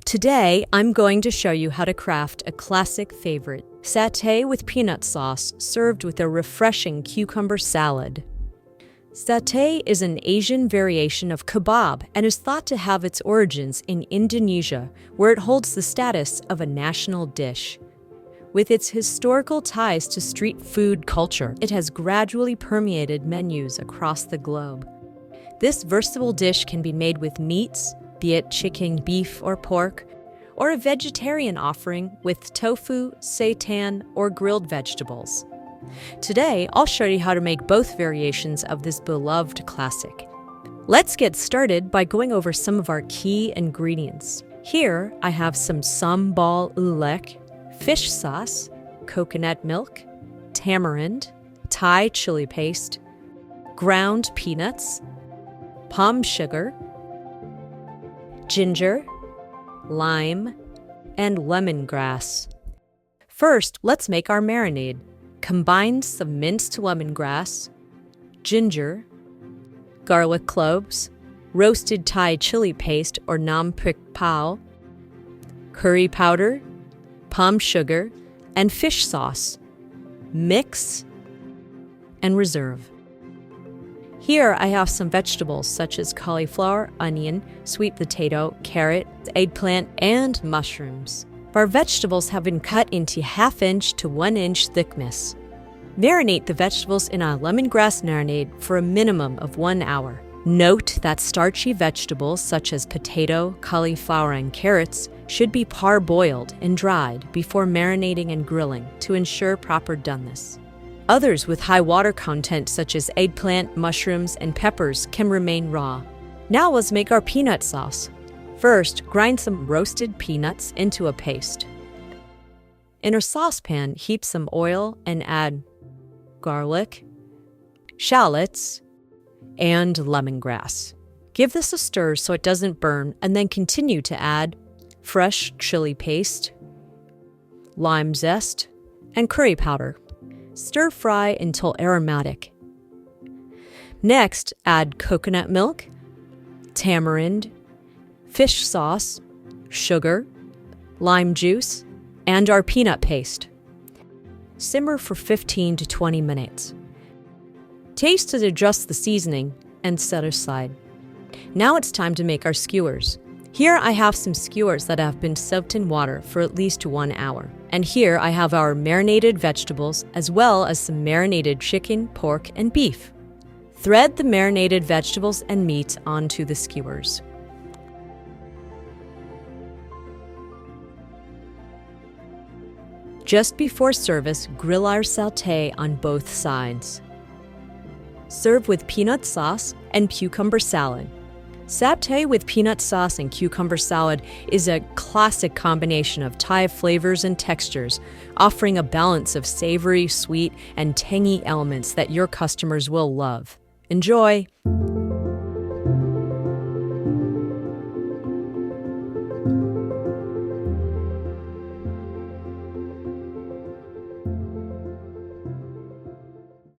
Today, I'm going to show you how to craft a classic favorite, satay with peanut sauce served with a refreshing cucumber salad. Satay is an Asian variation of kebab and is thought to have its origins in Indonesia, where it holds the status of a national dish. With its historical ties to street food culture, it has gradually permeated menus across the globe. This versatile dish can be made with meats, be it chicken, beef, or pork, or a vegetarian offering with tofu, seitan, or grilled vegetables. Today, I'll show you how to make both variations of this beloved classic. Let's get started by going over some of our key ingredients. Here, I have some sambal ulek, fish sauce, coconut milk, tamarind, Thai chili paste, ground peanuts, palm sugar, ginger, lime, and lemongrass. First, let's make our marinade. Combine some minced lemongrass, ginger, garlic cloves, roasted Thai chili paste or nam prik pao, curry powder, palm sugar, and fish sauce. Mix and reserve. Here I have some vegetables such as cauliflower, onion, sweet potato, carrot, eggplant, and mushrooms. Our vegetables have been cut into 1/2 inch to 1 inch thickness. Marinate the vegetables in a lemongrass marinade for a minimum of 1 hour. Note that starchy vegetables such as potato, cauliflower, and carrots should be parboiled and dried before marinating and grilling to ensure proper doneness. Others with high water content such as eggplant, mushrooms, and peppers can remain raw. Now let's make our peanut sauce. First, grind some roasted peanuts into a paste. In a saucepan, heat some oil and add garlic, shallots, and lemongrass. Give this a stir so it doesn't burn, and then continue to add fresh chili paste, lime zest, and curry powder. Stir fry until aromatic. Next, add coconut milk, tamarind, fish sauce, sugar, lime juice, and our peanut paste. Simmer for 15 to 20 minutes. Taste and adjust the seasoning and set aside. Now it's time to make our skewers. Here I have some skewers that have been soaked in water for at least 1 hour. And here I have our marinated vegetables as well as some marinated chicken, pork, and beef. Thread the marinated vegetables and meat onto the skewers. Just before service, grill our satay on both sides. Serve with peanut sauce and cucumber salad. Satay with peanut sauce and cucumber salad is a classic combination of Thai flavors and textures, offering a balance of savory, sweet, and tangy elements that your customers will love. Enjoy!